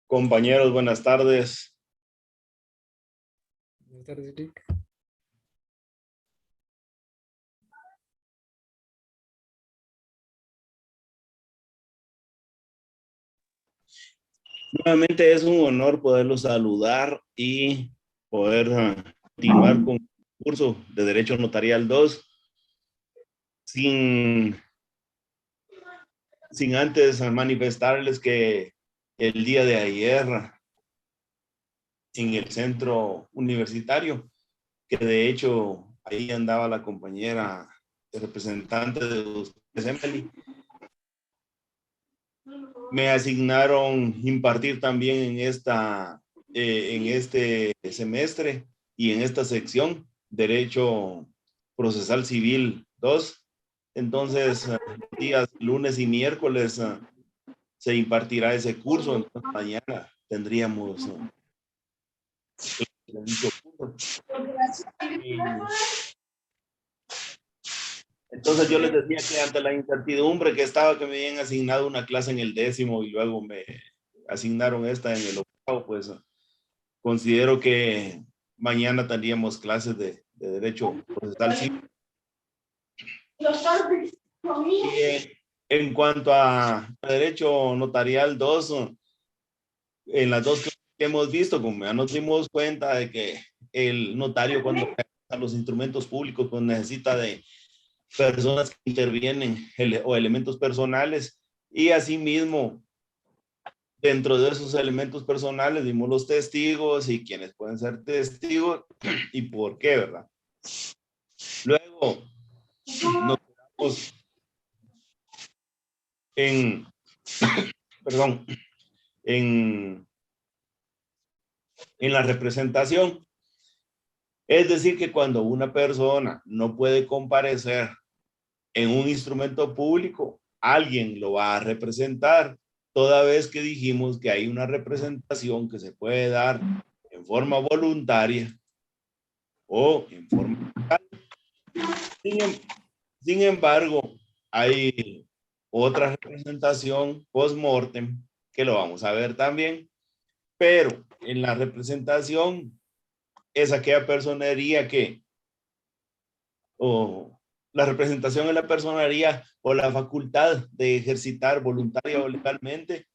Compañeros, buenas tardes. Buenas tardes, Rick. Nuevamente es un honor poderlos saludar y poder continuar con el curso de Derecho Notarial 2 sin antes manifestarles que el día de ayer en el centro universitario, que de hecho ahí andaba la compañera representante de ustedes, Emily, me asignaron impartir también en este semestre y en esta sección Derecho Procesal Civil 2. Entonces, días lunes y miércoles se impartirá ese curso. Entonces, mañana tendríamos dicho curso. Entonces yo les decía que ante la incertidumbre que estaba, que me habían asignado una clase en el 10º y luego me asignaron esta en el 8º, pues considero que mañana tendríamos clases de Derecho Procesal Civil. En cuanto a Derecho Notarial 2, en las dos clases que hemos visto, como ya nos dimos cuenta de que el notario cuando a los instrumentos públicos pues necesita de personas que intervienen o elementos personales, y asimismo dentro de esos elementos personales dimos los testigos y quienes pueden ser testigos y por qué, ¿verdad? Luego nos quedamos en, perdón, en la representación. Es decir, que cuando una persona no puede comparecer en un instrumento público, alguien lo va a representar, toda vez que dijimos que hay una representación que se puede dar en forma voluntaria o en forma legal. Sin embargo, hay otra representación post-mortem que lo vamos a ver también, pero en la representación es aquella personería que, o la representación es la personería o la facultad de ejercitar voluntaria o legalmente,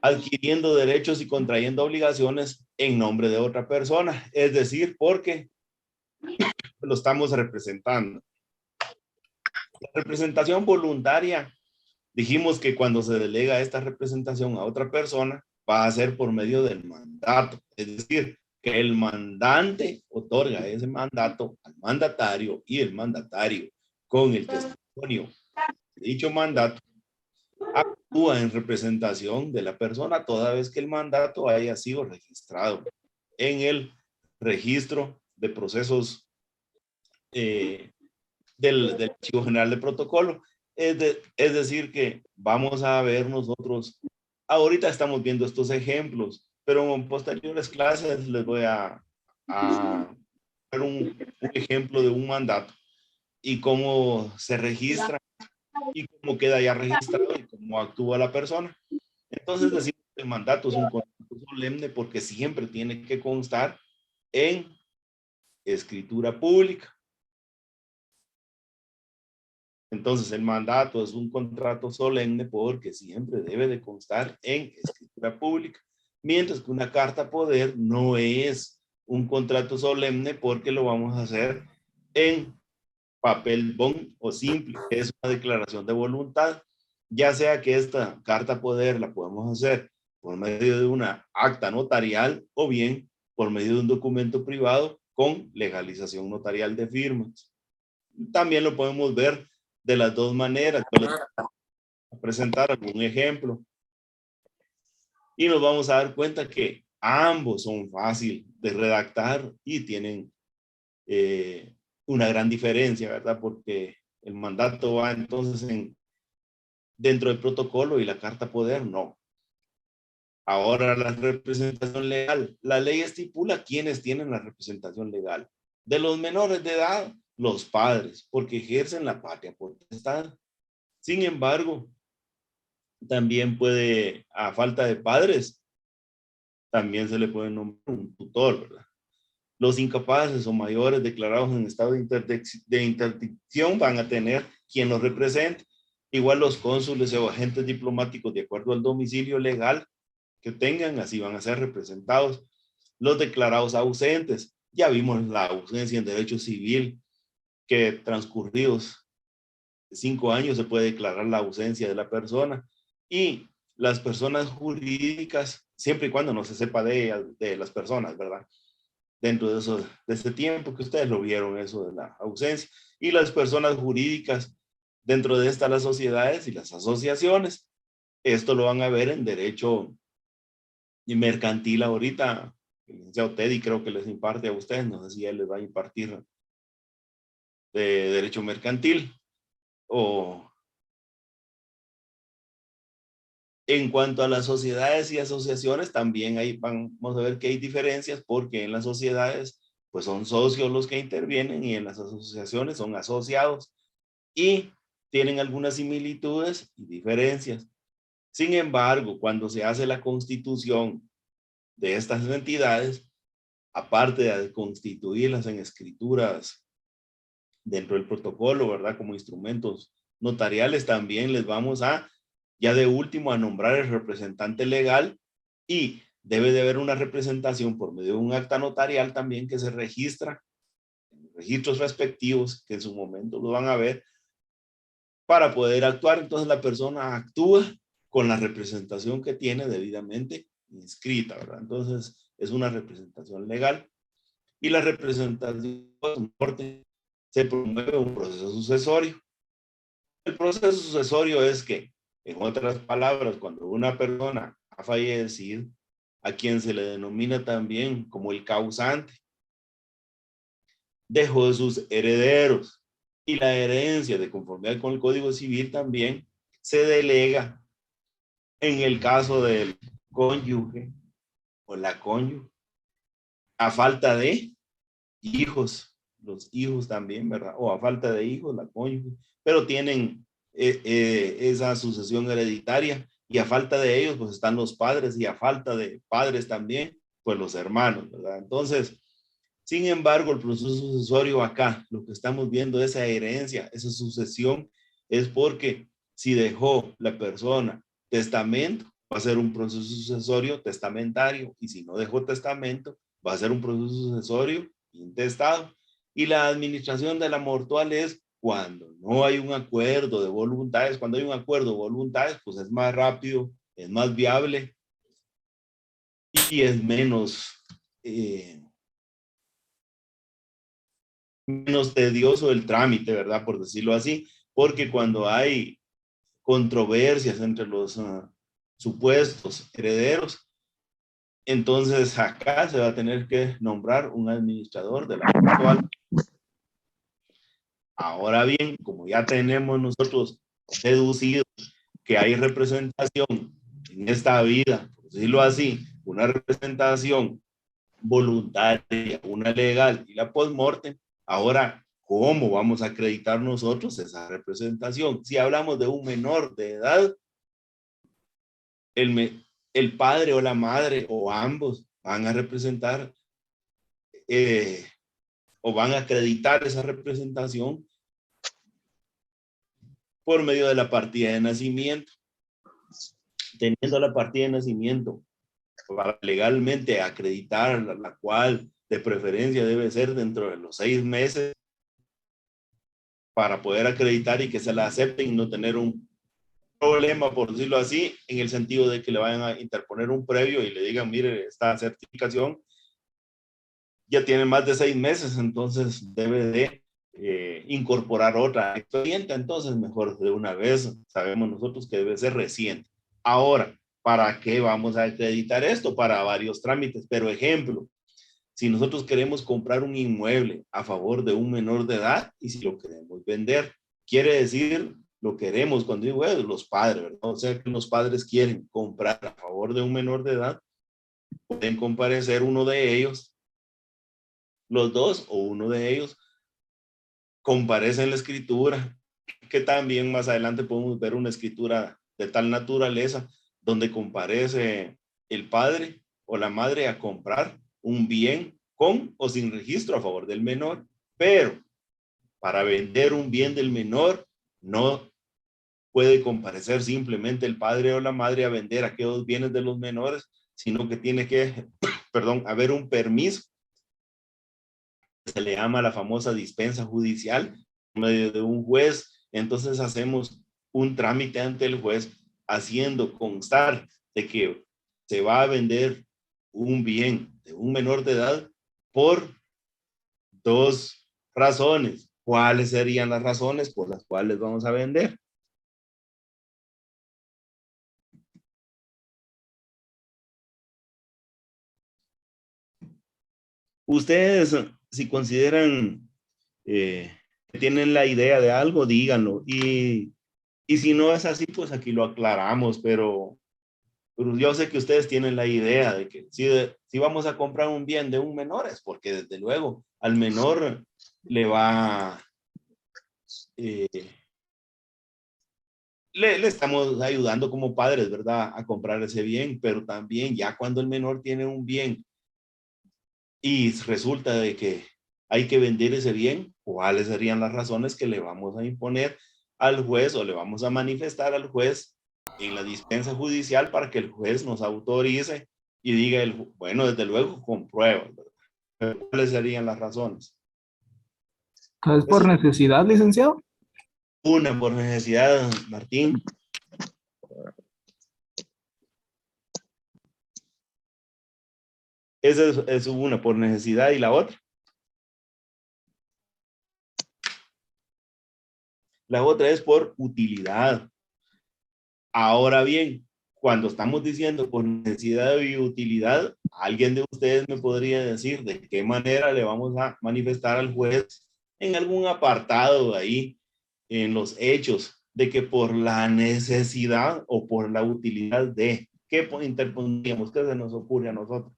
adquiriendo derechos y contrayendo obligaciones en nombre de otra persona, es decir, porque lo estamos representando. La representación voluntaria, dijimos que cuando se delega esta representación a otra persona, va a ser por medio del mandato, es decir, que el mandante otorga ese mandato al mandatario y el mandatario, con el testimonio de dicho mandato, actúa en representación de la persona toda vez que el mandato haya sido registrado en el registro de procesos del Archivo General de Protocolo. Es decir, que vamos a ver nosotros, ahorita estamos viendo estos ejemplos, pero en posteriores clases les voy a dar un ejemplo de un mandato y cómo se registra y cómo queda ya registrado y cómo actúa la persona. Entonces decimos que el mandato es un contrato solemne porque siempre tiene que constar en escritura pública. Entonces el mandato es un contrato solemne porque siempre debe de constar en escritura pública, mientras que una carta poder no es un contrato solemne porque lo vamos a hacer en papel bond o simple, que es una declaración de voluntad, ya sea que esta carta poder la podemos hacer por medio de una acta notarial o bien por medio de un documento privado con legalización notarial de firmas. También lo podemos ver de las dos maneras. Yo les voy a presentar algún ejemplo y nos vamos a dar cuenta que ambos son fáciles de redactar y tienen una gran diferencia, ¿verdad? Porque el mandato va entonces dentro del protocolo y la carta poder no. Ahora la representación legal. La ley estipula quiénes tienen la representación legal. De los menores de edad, los padres, porque ejercen la patria potestad. Sin embargo, también puede, a falta de padres, también se le puede nombrar un tutor, ¿verdad? Los incapaces o mayores declarados en estado de interdicción van a tener quien los represente. Igual los cónsules o agentes diplomáticos, de acuerdo al domicilio legal que tengan, así van a ser representados. Los declarados ausentes, ya vimos la ausencia en derecho civil, que transcurridos 5 años se puede declarar la ausencia de la persona. Y las personas jurídicas, siempre y cuando no se sepa de las personas, ¿verdad? Dentro de ese tiempo que ustedes lo vieron, eso de la ausencia. Y las personas jurídicas, dentro de estas las sociedades y las asociaciones. Esto lo van a ver en derecho mercantil ahorita. El licenciado Teddy creo que les imparte a ustedes, no sé si él les va a impartir de derecho mercantil. O en cuanto a las sociedades y asociaciones, también ahí vamos a ver que hay diferencias, porque en las sociedades pues son socios los que intervienen y en las asociaciones son asociados, y tienen algunas similitudes y diferencias. Sin embargo, cuando se hace la constitución de estas entidades, aparte de constituirlas en escrituras dentro del protocolo, ¿verdad? Como instrumentos notariales, también les vamos a, ya de último, a nombrar el representante legal, y debe de haber una representación por medio de un acta notarial también que se registra en los registros respectivos, que en su momento lo van a ver, para poder actuar. Entonces la persona actúa con la representación que tiene debidamente inscrita, ¿verdad? Entonces es una representación legal, y la representación se promueve un proceso sucesorio. El proceso sucesorio es que, en otras palabras, cuando una persona ha fallecido, a quien se le denomina también como el causante, dejó de sus herederos, y la herencia, de conformidad con el Código Civil, también se delega en el caso del cónyuge o la cónyuge, a falta de hijos, los hijos también, ¿verdad? O a falta de hijos, la cónyuge, pero tienen esa sucesión hereditaria, y a falta de ellos, pues están los padres, y a falta de padres también, pues los hermanos, ¿verdad? Entonces, sin embargo, el proceso sucesorio acá, lo que estamos viendo, esa herencia, esa sucesión, es porque si dejó la persona testamento, va a ser un proceso sucesorio testamentario, y si no dejó testamento, va a ser un proceso sucesorio intestado. Y la administración de la mortual es cuando no hay un acuerdo de voluntades. Cuando hay un acuerdo de voluntades, pues es más rápido, es más viable y es menos tedioso el trámite, ¿verdad? Por decirlo así, porque cuando hay controversias entre los supuestos herederos, entonces acá se va a tener que nombrar un administrador de la mutual. Ahora bien, como ya tenemos nosotros deducido que hay representación en esta vida, por decirlo así, una representación voluntaria, una legal y la post-mortem, ahora, ¿cómo vamos a acreditar nosotros esa representación? Si hablamos de un menor de edad, el padre o la madre o ambos van a representar o van a acreditar esa representación por medio de la partida de nacimiento. Teniendo la partida de nacimiento para legalmente acreditar, la cual de preferencia debe ser dentro de los 6 meses, para poder acreditar y que se la acepten y no tener un problema, por decirlo así, en el sentido de que le vayan a interponer un previo y le digan, mire, esta certificación ya tiene más de 6 meses, entonces debe de incorporar otra expediente. Entonces mejor de una vez, sabemos nosotros que debe ser reciente. Ahora, ¿para qué vamos a acreditar esto? Para varios trámites, pero ejemplo, si nosotros queremos comprar un inmueble a favor de un menor de edad y si lo queremos vender, quiere decir, lo queremos, cuando digo los padres, ¿verdad? O sea que los padres quieren comprar a favor de un menor de edad, pueden comparecer uno de ellos, los dos o uno de ellos, comparece en la escritura, que también más adelante podemos ver una escritura de tal naturaleza donde comparece el padre o la madre a comprar un bien con o sin registro a favor del menor, pero para vender un bien del menor no puede comparecer simplemente el padre o la madre a vender aquellos bienes de los menores, sino que tiene que, perdón, haber un permiso. Se le llama la famosa dispensa judicial en medio de un juez. Entonces hacemos un trámite ante el juez haciendo constar de que se va a vender un bien de un menor de edad por dos razones. ¿Cuáles serían las razones por las cuales vamos a vender? Ustedes, si consideran que tienen la idea de algo, díganlo. Y si no es así, pues aquí lo aclaramos, pero yo sé que ustedes tienen la idea de que si vamos a comprar un bien de un menor es porque desde luego al menor le va, eh, le estamos ayudando como padres, ¿verdad? A comprar ese bien, pero también ya cuando el menor tiene un bien y resulta de que hay que vender ese bien, ¿cuáles serían las razones que le vamos a imponer al juez o le vamos a manifestar al juez en la dispensa judicial para que el juez nos autorice y diga, bueno, desde luego con pruebas, ¿verdad? ¿Cuáles serían las razones? Entonces, Esa por es necesidad, licenciado. una por necesidad, Martín. Esa es una por necesidad y la otra. La otra es por utilidad. Ahora bien, cuando estamos diciendo por necesidad y utilidad, alguien de ustedes me podría decir de qué manera le vamos a manifestar al juez en algún apartado ahí, en los hechos, de que por la necesidad o por la utilidad de, ¿qué interpondríamos? ¿Qué se nos ocurre a nosotros?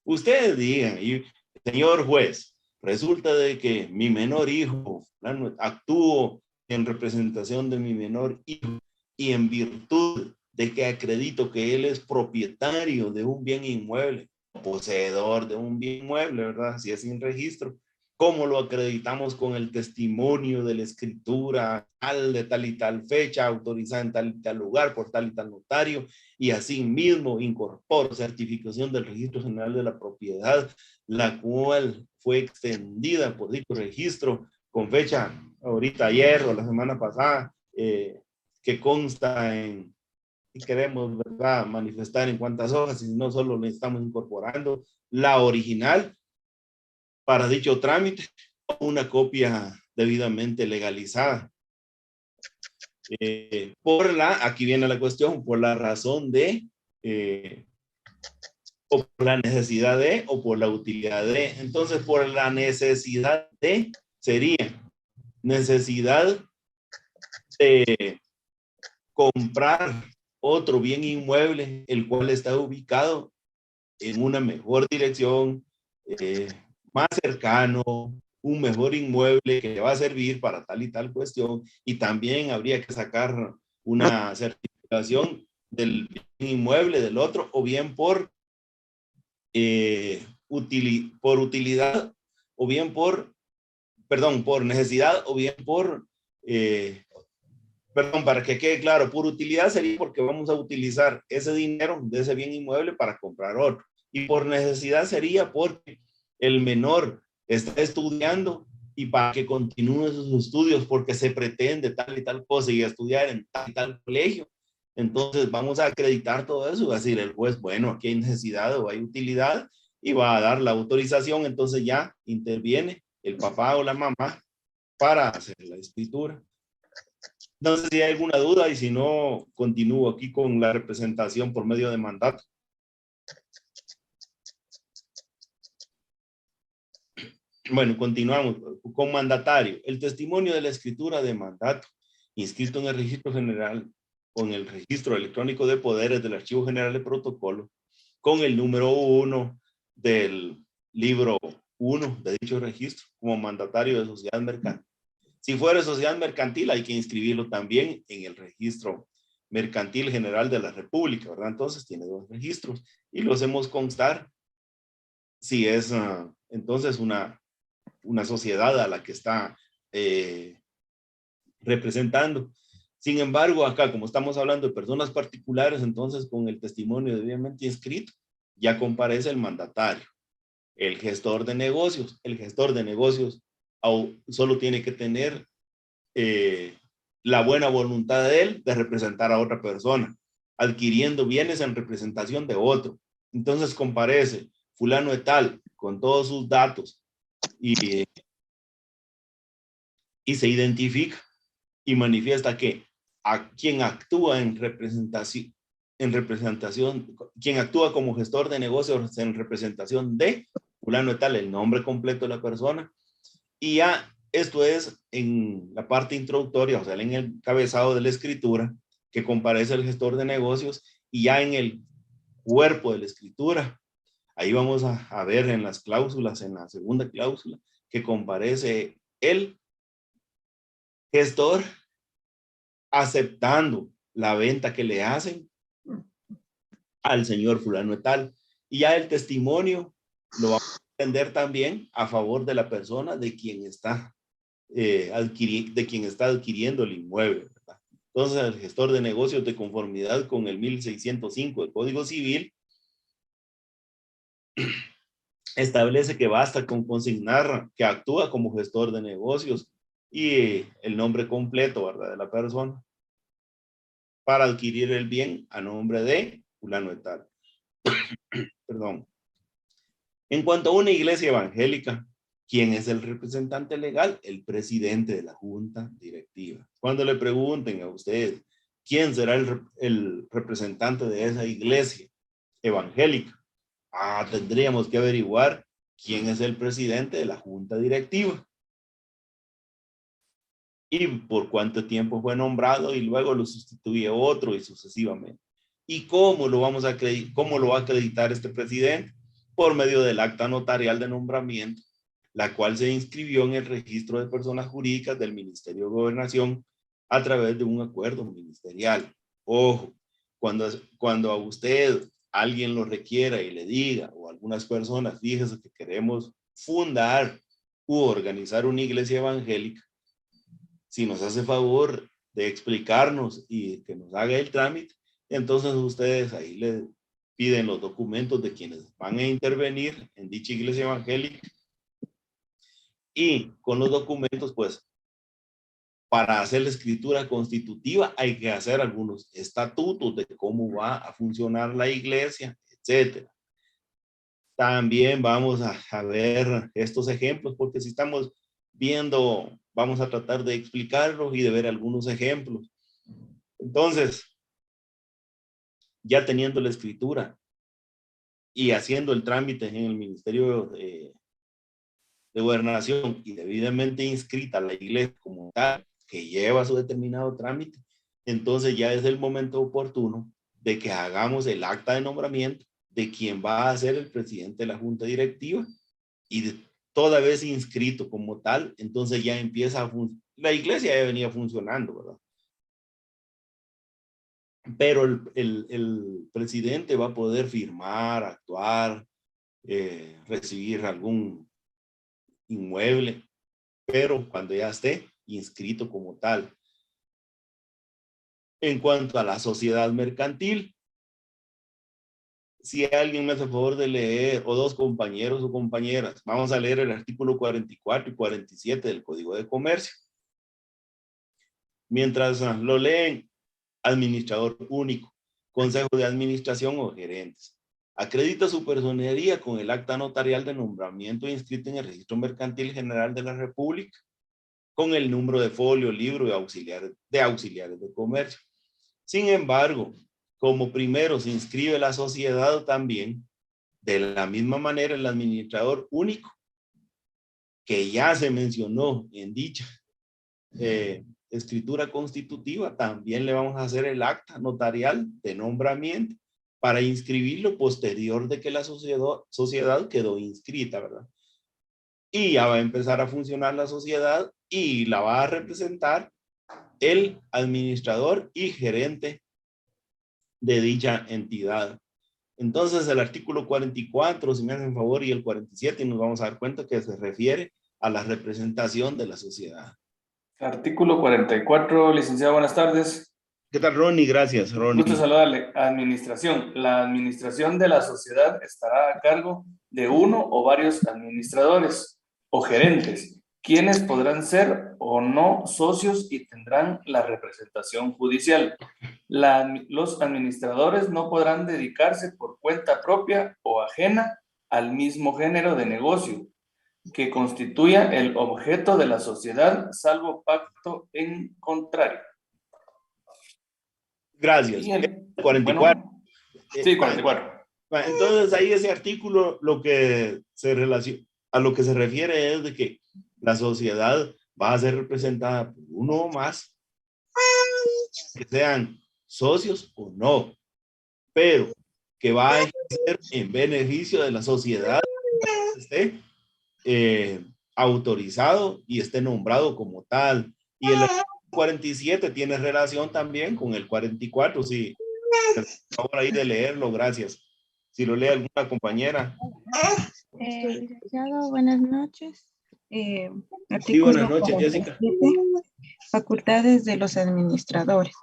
Ustedes digan, y señor juez, resulta de que mi menor hijo actúo en representación de mi menor hijo y en virtud de que acredito que él es propietario de un bien inmueble, poseedor de un bien inmueble, ¿verdad? Si es sin registro, ¿cómo lo acreditamos con el testimonio de la escritura tal de tal y tal fecha, autorizada en tal y tal lugar por tal y tal notario? Y asimismo incorporo certificación del Registro General de la Propiedad, la cual fue extendida por dicho registro con fecha ahorita ayer o la semana pasada, que consta en, y queremos, ¿verdad?, manifestar en cuántas hojas, y no solo le estamos incorporando la original para dicho trámite, una copia debidamente legalizada. Aquí viene la cuestión, por la razón de, o por la necesidad de, o por la utilidad de. Entonces, por la necesidad de, sería necesidad de comprar otro bien inmueble, el cual está ubicado en una mejor dirección, más cercano, un mejor inmueble que le va a servir para tal y tal cuestión, y también habría que sacar una certificación del inmueble del otro, o bien por utilidad, o bien por necesidad, o bien para que quede claro, por utilidad sería porque vamos a utilizar ese dinero de ese bien inmueble para comprar otro. Y por necesidad sería porque el menor está estudiando y para que continúe sus estudios porque se pretende tal y tal cosa y estudiar en tal y tal colegio. Entonces vamos a acreditar todo eso y va a decir el juez, bueno, aquí hay necesidad o hay utilidad y va a dar la autorización. Entonces ya interviene el papá o la mamá para hacer la escritura. No sé si hay alguna duda y si no, continúo aquí con la representación por medio de mandato. Bueno, continuamos con mandatario. El testimonio de la escritura de mandato inscrito en el registro general o en el registro electrónico de poderes del Archivo General de Protocolo con el número 1 del libro 1 de dicho registro como mandatario de sociedad mercantil Si fuera sociedad mercantil, hay que inscribirlo también en el registro mercantil general de la República, ¿verdad? Entonces tiene dos registros y lo hacemos constar si es entonces una sociedad a la que está representando. Sin embargo, acá, como estamos hablando de personas particulares, entonces con el testimonio debidamente inscrito, ya comparece el mandatario, el gestor de negocios. El gestor de negocios solo tiene que tener la buena voluntad de él de representar a otra persona, adquiriendo bienes en representación de otro. Entonces comparece fulano de tal con todos sus datos y se identifica y manifiesta que a quien actúa en representación, quien actúa como gestor de negocios en representación de fulano de tal, el nombre completo de la persona. Y ya esto es en la parte introductoria, o sea, en el cabezado de la escritura, que comparece el gestor de negocios, y ya en el cuerpo de la escritura, ahí vamos a ver en las cláusulas, en la segunda cláusula, que comparece el gestor aceptando la venta que le hacen al señor fulano de tal. Y ya el testimonio lo vamos a entender también a favor de la persona de quien está adquiriendo el inmueble, ¿verdad? Entonces, el gestor de negocios, de conformidad con el 1605 del Código Civil, establece que basta con consignar que actúa como gestor de negocios y el nombre completo, ¿verdad?, de la persona para adquirir el bien a nombre de fulano de tal. Perdón. En cuanto a una iglesia evangélica, ¿quién es el representante legal? El presidente de la junta directiva. Cuando le pregunten a usted quién será el representante de esa iglesia evangélica, tendríamos que averiguar quién es el presidente de la junta directiva y por cuánto tiempo fue nombrado y luego lo sustituye otro y sucesivamente. ¿Y cómo lo va a acreditar este presidente? Por medio del acta notarial de nombramiento, la cual se inscribió en el registro de personas jurídicas del Ministerio de Gobernación a través de un acuerdo ministerial. Ojo, cuando a usted alguien lo requiera y le diga, o algunas personas, fíjese que queremos fundar u organizar una iglesia evangélica, si nos hace favor de explicarnos y que nos haga el trámite, entonces ustedes ahí le piden los documentos de quienes van a intervenir en dicha iglesia evangélica y con los documentos, pues, para hacer la escritura constitutiva hay que hacer algunos estatutos de cómo va a funcionar la iglesia, etcétera. También vamos a ver estos ejemplos, porque si estamos viendo, vamos a tratar de explicarlos y de ver algunos ejemplos. Entonces, ya teniendo la escritura y haciendo el trámite en el Ministerio de Gobernación y debidamente inscrita la iglesia como tal, que lleva su determinado trámite, entonces ya es el momento oportuno de que hagamos el acta de nombramiento de quien va a ser el presidente de la junta directiva y toda vez inscrito como tal, entonces ya empieza a funcionar. La iglesia ya venía funcionando, ¿verdad? Pero el presidente va a poder firmar, actuar, recibir algún inmueble, pero cuando ya esté inscrito como tal. En cuanto a la sociedad mercantil, si alguien me hace favor de leer, o dos compañeros o compañeras, vamos a leer el artículo 44 y 47 del Código de Comercio. Mientras lo leen, administrador único, consejo de administración o gerentes. Acredita su personería con el acta notarial de nombramiento inscrito en el Registro Mercantil General de la República, con el número de folio, libro de auxiliares de comercio. Sin embargo, como primero se inscribe la sociedad también, de la misma manera el administrador único, que ya se mencionó en dicha escritura constitutiva, también le vamos a hacer el acta notarial de nombramiento para inscribirlo posterior de que la sociedad quedó inscrita, ¿verdad? y ya va a empezar a funcionar la sociedad y la va a representar el administrador y gerente de dicha entidad. Entonces el artículo 44, si me hacen favor, y el 47, y nos vamos a dar cuenta que se refiere a la representación de la sociedad. Artículo 44, licenciado, buenas tardes. ¿Qué tal, Ronnie? Gracias, Ronnie. Gusto saludarle. Administración. La administración de la sociedad estará a cargo de uno o varios administradores o gerentes, quienes podrán ser o no socios y tendrán la representación judicial. Los administradores no podrán dedicarse por cuenta propia o ajena al mismo género de negocio que constituya el objeto de la sociedad, salvo pacto en contrario. Gracias. Y el 44. Bueno, sí, 44. Entonces ahí ese artículo lo que se relaciona, a lo que se refiere es de que la sociedad va a ser representada por uno o más, que sean socios o no, pero que va a ejercer en beneficio de la sociedad, esté autorizado y esté nombrado como tal. Y el 47 tiene relación también con el 44, sí. Por favor ahí de leerlo, gracias. Si lo lee alguna compañera. Licenciado, buenas noches. Sí, buenas noches, Jessica. Facultades de los administradores.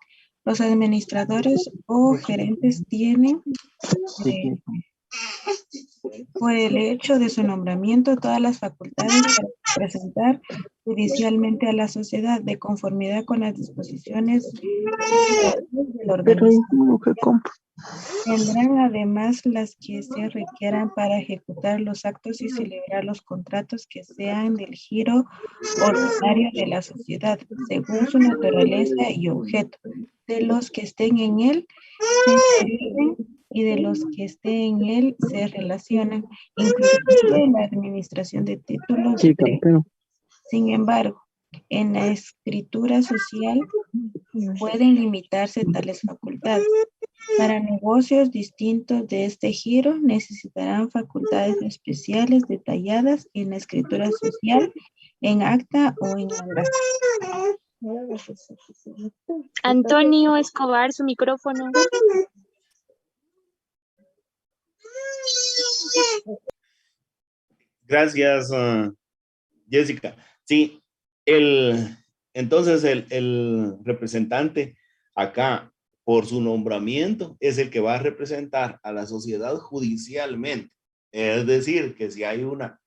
Los administradores o gerentes tienen, por el hecho de su nombramiento, todas las facultades para representar judicialmente a la sociedad de conformidad con las disposiciones del organismo. Tendrán además las que se requieran para ejecutar los actos y celebrar los contratos que sean del giro ordinario de la sociedad, según su naturaleza y objeto, de los que estén en él se deriven y de los que estén en él se relacionan, inclusive la administración de títulos. Sin embargo, en la escritura social pueden limitarse tales facultades. Para negocios distintos de este giro necesitarán facultades especiales detalladas en la escritura social, en acta o en manda. Antonio Escobar, su micrófono. Gracias, Jessica. Sí, entonces el representante acá, por su nombramiento, es el que va a representar a la sociedad judicialmente. Es decir, que si hay una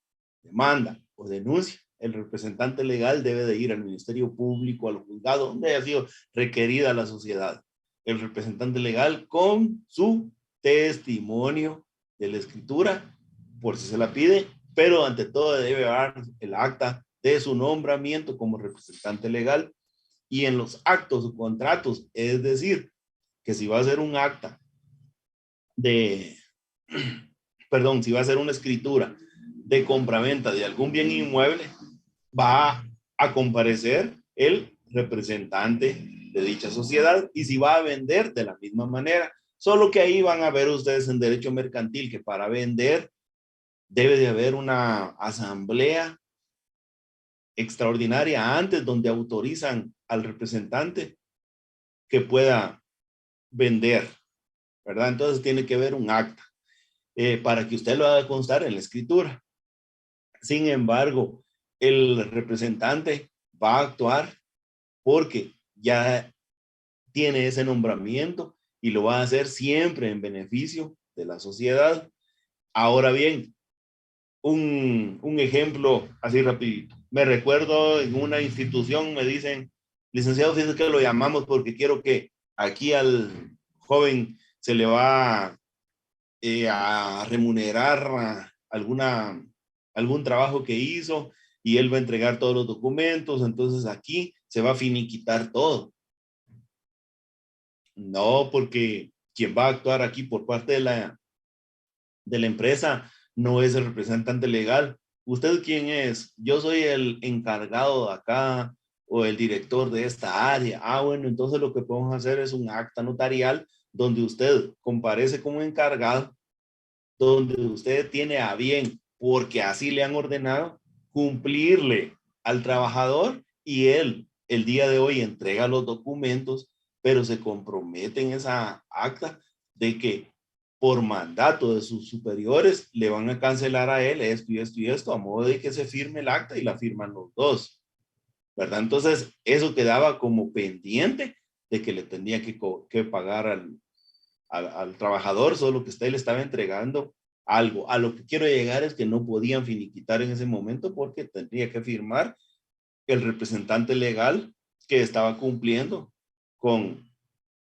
demanda o denuncia, el representante legal debe de ir al Ministerio Público, al juzgado, donde haya sido requerida la sociedad. El representante legal con su testimonio de la escritura, por si se la pide, pero ante todo debe dar el acta de su nombramiento como representante legal y en los actos o contratos, es decir, que si va a ser un acta de, perdón, si va a ser una escritura de compraventa de algún bien inmueble, va a comparecer el representante de dicha sociedad y si va a vender de la misma manera. Solo que ahí van a ver ustedes en derecho mercantil que para vender debe de haber una asamblea extraordinaria antes donde autorizan al representante que pueda vender, ¿verdad? Entonces tiene que haber un acta para que usted lo haga constar en la escritura. Sin embargo, el representante va a actuar porque ya tiene ese nombramiento y lo va a hacer siempre en beneficio de la sociedad. Ahora bien, un ejemplo así rapidito. Me recuerdo en una institución me dicen, licenciado, fíjese que lo llamamos porque quiero que aquí al joven se le va a remunerar algún trabajo que hizo y él va a entregar todos los documentos, entonces aquí se va a finiquitar todo. No, porque quien va a actuar aquí por parte de la empresa no es el representante legal. ¿Usted quién es? Yo soy el encargado de acá o el director de esta área. Ah, bueno, entonces lo que podemos hacer es un acta notarial donde usted comparece como encargado, donde usted tiene a bien, porque así le han ordenado, cumplirle al trabajador y él el día de hoy entrega los documentos, pero se compromete en esa acta de que por mandato de sus superiores le van a cancelar a él esto y esto y esto, a modo de que se firme el acta y la firman los dos, ¿verdad? Entonces, eso quedaba como pendiente de que le tenía que pagar al trabajador, solo que usted le estaba entregando algo. A lo que quiero llegar es que no podían finiquitar en ese momento porque tendría que firmar el representante legal que estaba cumpliendo con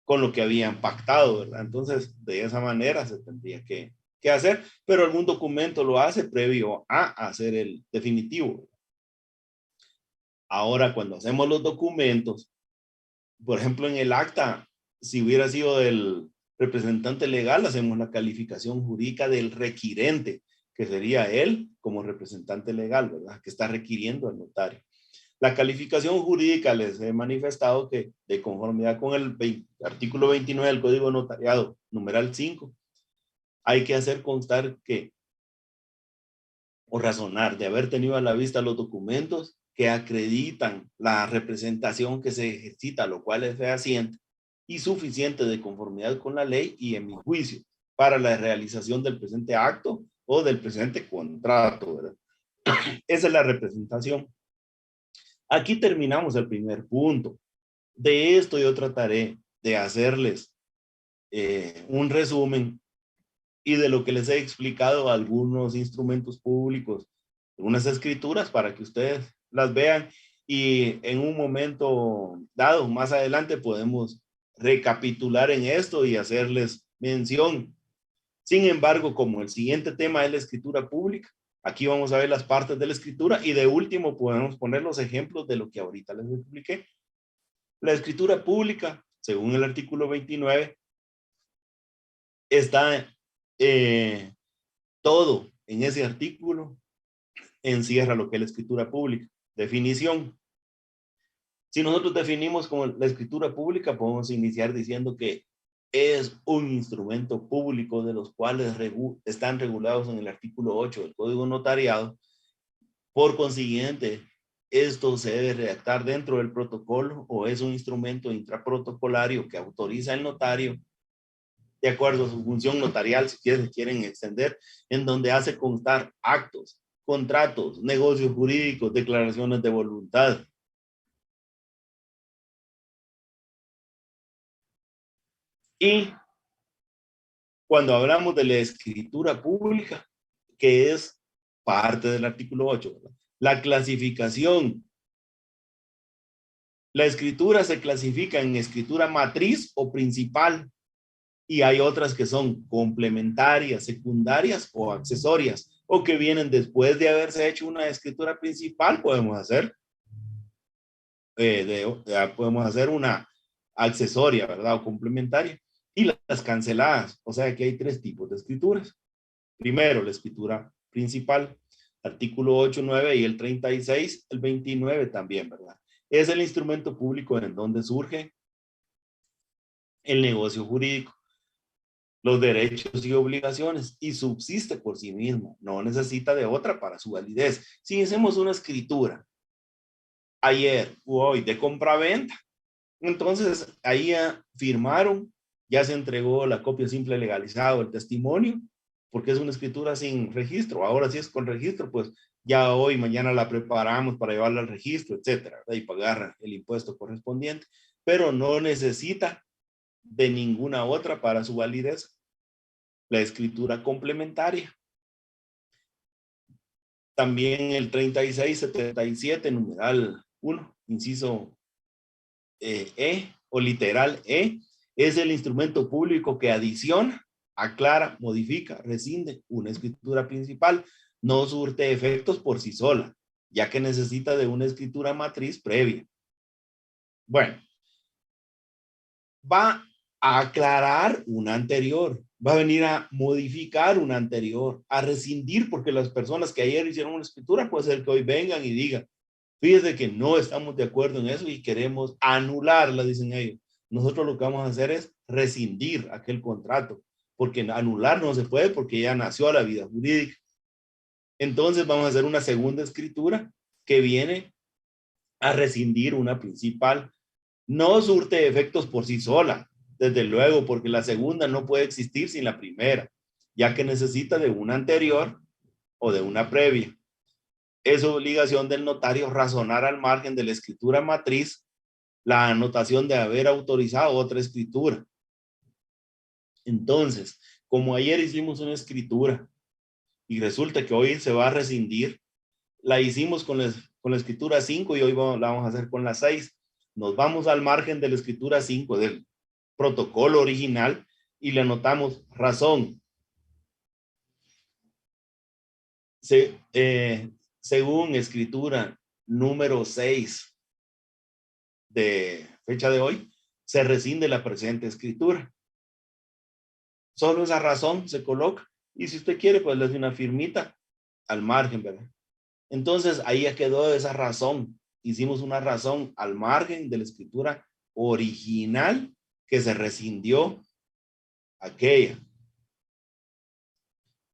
lo que habían pactado, ¿verdad? Entonces, de esa manera se tendría que hacer, pero algún documento lo hace previo a hacer el definitivo. Ahora, cuando hacemos los documentos, por ejemplo, en el acta, si hubiera sido del representante legal, hacemos la calificación jurídica del requirente, que sería él como representante legal, ¿verdad? Que está requiriendo al notario. La calificación jurídica les he manifestado que de conformidad con el artículo 29 del Código Notariado, numeral 5, hay que hacer constar que, o razonar de haber tenido a la vista los documentos que acreditan la representación que se ejercita, lo cual es fehaciente y suficiente de conformidad con la ley y en mi juicio para la realización del presente acto o del presente contrato, ¿verdad? Esa es la representación. Aquí terminamos el primer punto. De esto yo trataré de hacerles un resumen y de lo que les he explicado algunos instrumentos públicos, algunas escrituras para que ustedes las vean y en un momento dado, más adelante, podemos recapitular en esto y hacerles mención. Sin embargo, como el siguiente tema es la escritura pública, aquí vamos a ver las partes de la escritura y de último podemos poner los ejemplos de lo que ahorita les expliqué. La escritura pública, según el artículo 29, está todo en ese artículo, encierra lo que es la escritura pública. Definición. Si nosotros definimos como la escritura pública, podemos iniciar diciendo que es un instrumento público de los cuales están regulados en el artículo 8 del Código Notariado. Por consiguiente, esto se debe redactar dentro del protocolo o es un instrumento intraprotocolario que autoriza el notario de acuerdo a su función notarial, si quieren extender, en donde hace constar actos, contratos, negocios jurídicos, declaraciones de voluntad. Y cuando hablamos de la escritura pública, que es parte del artículo 8, ¿verdad? La clasificación. La escritura se clasifica en escritura matriz o principal y hay otras que son complementarias, secundarias o accesorias o que vienen después de haberse hecho una escritura principal. Podemos hacer una accesoria, ¿verdad? O complementaria. Y las canceladas, o sea que hay tres tipos de escrituras. Primero, la escritura principal, artículo 8, 9 y el 36, el 29 también, ¿verdad? Es el instrumento público en donde surge el negocio jurídico, los derechos y obligaciones y subsiste por sí mismo, no necesita de otra para su validez. Si hacemos una escritura ayer o hoy de compra-venta, entonces ahí ya firmaron, ya se entregó la copia simple legalizada o el testimonio, porque es una escritura sin registro. Ahora si es con registro, pues ya hoy, mañana la preparamos para llevarla al registro, etcétera, y pagar el impuesto correspondiente, pero no necesita de ninguna otra para su validez. La escritura complementaria. También el 3677, numeral 1, inciso E o literal E, es el instrumento público que adiciona, aclara, modifica, rescinde una escritura principal. No surte efectos por sí sola, ya que necesita de una escritura matriz previa. Bueno, va a aclarar una anterior, va a venir a modificar una anterior, a rescindir, porque las personas que ayer hicieron una escritura puede ser que hoy vengan y digan, fíjese que no estamos de acuerdo en eso y queremos anularla, dicen ellos. Nosotros lo que vamos a hacer es rescindir aquel contrato, porque anular no se puede porque ya nació la vida jurídica. Entonces vamos a hacer una segunda escritura que viene a rescindir una principal. No surte efectos por sí sola, desde luego, porque la segunda no puede existir sin la primera, ya que necesita de una anterior o de una previa. Es obligación del notario razonar al margen de la escritura matriz la anotación de haber autorizado otra escritura. Entonces, como ayer hicimos una escritura y resulta que hoy se va a rescindir, la hicimos con la escritura 5 y hoy la vamos a hacer con la 6. Nos vamos al margen de la escritura 5 del protocolo original y le anotamos razón. Según escritura número 6 de fecha de hoy, se rescinde la presente escritura. Solo esa razón se coloca y si usted quiere, pues le hace una firmita al margen, ¿verdad? Entonces ahí ya quedó esa razón. Hicimos una razón al margen de la escritura original que se rescindió aquella.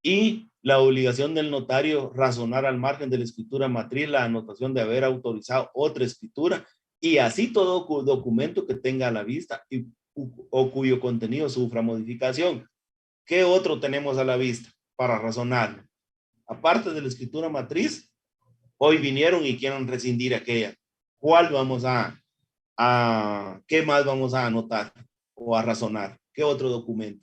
Y la obligación del notario razonar al margen de la escritura matriz la anotación de haber autorizado otra escritura y así todo documento que tenga a la vista o cuyo contenido sufra modificación. ¿Qué otro tenemos a la vista para razonar? Aparte de la escritura matriz, hoy vinieron y quieren rescindir aquella. ¿Cuál vamos qué más vamos a anotar o a razonar? ¿Qué otro documento?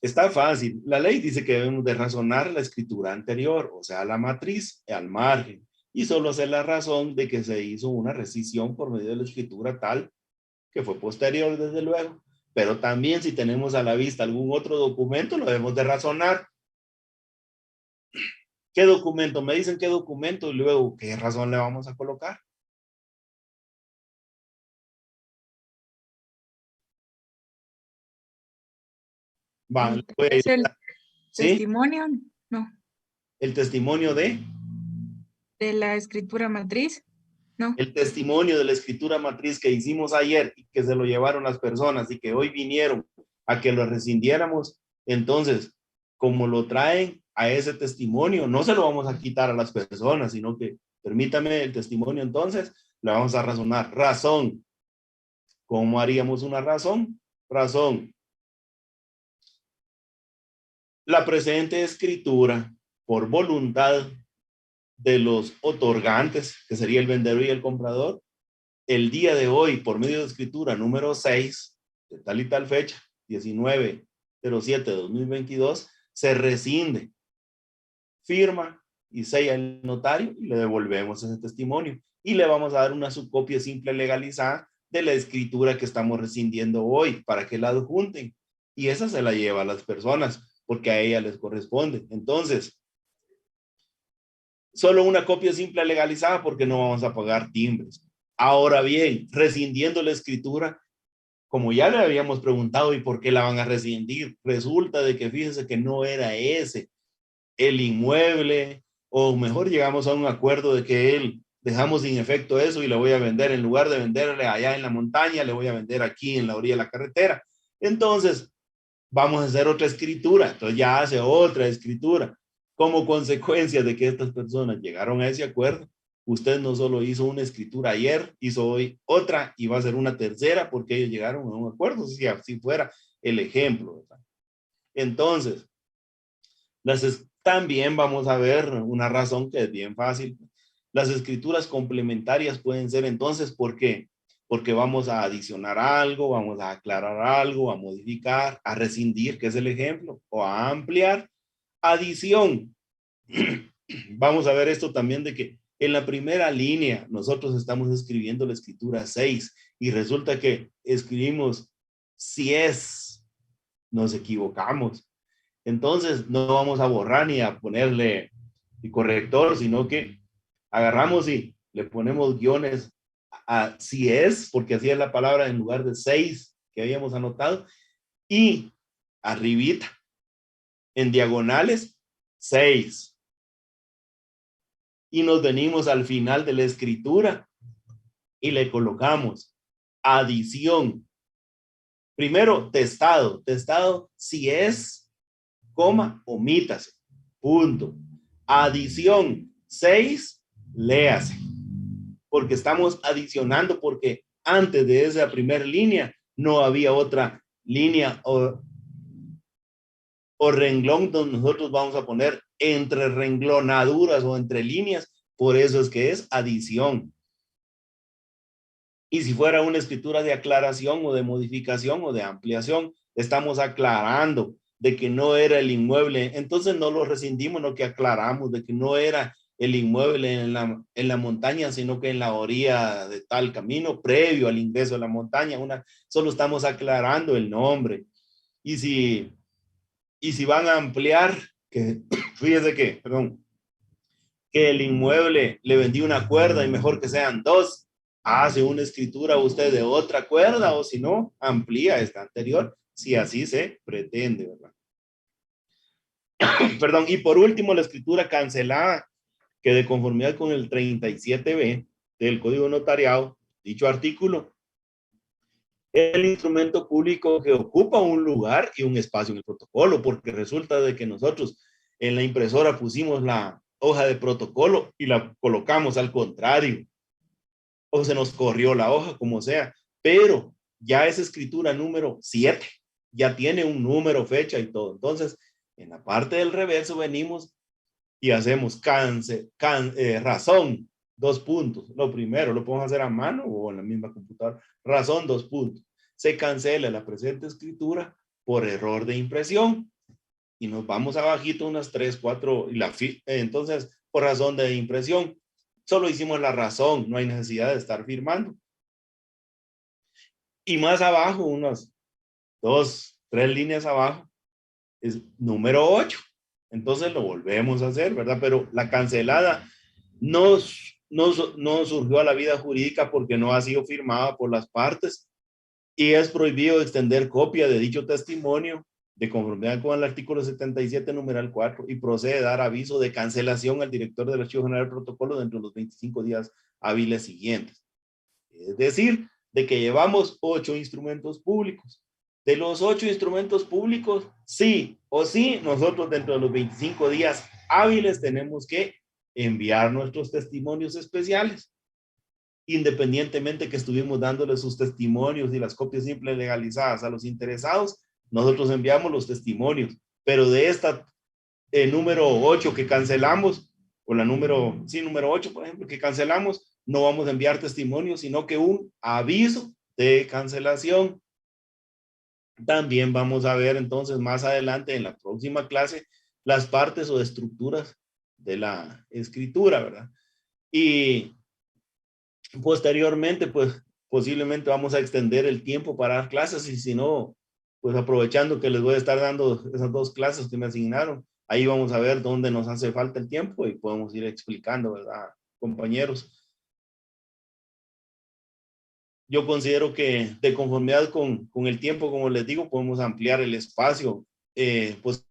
Está fácil. La ley dice que debemos de razonar la escritura anterior, o sea, la matriz al margen, y solo hacer la razón de que se hizo una rescisión por medio de la escritura tal que fue posterior, desde luego. Pero también si tenemos a la vista algún otro documento, lo debemos de razonar. ¿Qué documento? Me dicen qué documento y luego qué razón le vamos a colocar. Va, ¿Es el ¿sí? testimonio? No. El testimonio de La escritura matriz. No. el testimonio de la escritura matriz que hicimos ayer y que se lo llevaron las personas y que hoy vinieron a que lo rescindiéramos. Entonces, como lo traen a ese testimonio, no se lo vamos a quitar a las personas, sino que permítame el testimonio, entonces le vamos a razonar. Razón. ¿Cómo haríamos una razón? Razón. La presente escritura, por voluntad de los otorgantes, que sería el vendedor y el comprador, el día de hoy, por medio de escritura número 6, de tal y tal fecha, 19/07/2022, se rescinde, firma y sella el notario y le devolvemos ese testimonio. Y le vamos a dar una subcopia simple legalizada de la escritura que estamos rescindiendo hoy para que la adjunten. Y esa se la lleva a las personas porque a ella les corresponde. Entonces, solo una copia simple legalizada porque no vamos a pagar timbres. Ahora bien, rescindiendo la escritura, como ya le habíamos preguntado, ¿y por qué la van a rescindir? Resulta de que fíjense que no era ese el inmueble, o mejor llegamos a un acuerdo de que dejamos sin efecto eso y le voy a vender, en lugar de venderle allá en la montaña, le voy a vender aquí en la orilla de la carretera. Entonces, vamos a hacer otra escritura. Entonces ya hace otra escritura. Como consecuencia de que estas personas llegaron a ese acuerdo, usted no solo hizo una escritura ayer, hizo hoy otra y va a ser una tercera porque ellos llegaron a un acuerdo, si así fuera el ejemplo, ¿verdad? Entonces, también vamos a ver una razón que es bien fácil. Las escrituras complementarias pueden ser entonces, ¿por qué? Porque vamos a adicionar algo, vamos a aclarar algo, a modificar, a rescindir, que es el ejemplo, o a ampliar. Adición. Vamos a ver esto también de que en la primera línea nosotros estamos escribiendo la escritura 6 y resulta que escribimos si es, nos equivocamos. Entonces no vamos a borrar ni a ponerle el corrector, sino que agarramos y le ponemos guiones a si es, porque así es la palabra en lugar de 6 que habíamos anotado, y arribita, en diagonales, 6. Y nos venimos al final de la escritura y le colocamos Adición. Primero, testado. Testado, si es, coma, omítase. Punto. Adición, 6, léase. Porque estamos adicionando, porque antes de esa primera línea no había otra línea o renglón donde nosotros vamos a poner entre renglonaduras o entre líneas. Por eso es que es adición. Y si fuera una escritura de aclaración o de modificación o de ampliación, estamos aclarando de que no era el inmueble. Entonces no lo rescindimos, no que aclaramos de que no era el inmueble en la montaña, sino que en la orilla de tal camino, previo al ingreso a la montaña. Solo estamos aclarando el nombre. Y si van a ampliar, que fíjese que, perdón, que el inmueble le vendí una cuerda y mejor que sean 2, hace una escritura usted de otra cuerda, o si no, amplía esta anterior, si así se pretende, ¿verdad? Perdón, y por último, la escritura cancelada, que de conformidad con el 37b del Código Notariado, dicho artículo, el instrumento público que ocupa un lugar y un espacio en el protocolo, porque resulta de que nosotros en la impresora pusimos la hoja de protocolo y la colocamos al contrario, o se nos corrió la hoja, como sea, pero ya es escritura número 7, ya tiene un número, fecha y todo. Entonces, en la parte del reverso venimos y hacemos razón, 2 puntos. Lo primero, lo podemos hacer a mano o en la misma computadora. Razón, 2 puntos. Se cancela la presente escritura por error de impresión. Y nos vamos abajito unas 3, 4, entonces, por razón de impresión. Solo hicimos la razón, no hay necesidad de estar firmando. Y más abajo, unas 2, 3 líneas abajo, es número 8. Entonces lo volvemos a hacer, ¿verdad? Pero la cancelada no surgió a la vida jurídica porque no ha sido firmada por las partes y es prohibido extender copia de dicho testimonio de conformidad con el artículo 77, numeral 4, y procede a dar aviso de cancelación al director del Archivo General del Protocolo dentro de los 25 días hábiles siguientes. Es decir, de que llevamos 8 instrumentos públicos. De los 8 instrumentos públicos, sí o sí, nosotros dentro de los 25 días hábiles tenemos que enviar nuestros testimonios especiales. Independientemente que estuvimos dándole sus testimonios y las copias simples legalizadas a los interesados, nosotros enviamos los testimonios. Pero de esta número 8 que cancelamos, o la número 8, por ejemplo, que cancelamos, no vamos a enviar testimonios, sino que un aviso de cancelación. También vamos a ver entonces más adelante en la próxima clase las partes o estructuras de la escritura, ¿verdad? Y posteriormente, pues posiblemente vamos a extender el tiempo para dar clases y si no, pues aprovechando que les voy a estar dando esas 2 clases que me asignaron, ahí vamos a ver dónde nos hace falta el tiempo y podemos ir explicando, ¿verdad, compañeros? Yo considero que de conformidad con el tiempo, como les digo, podemos ampliar el espacio, pues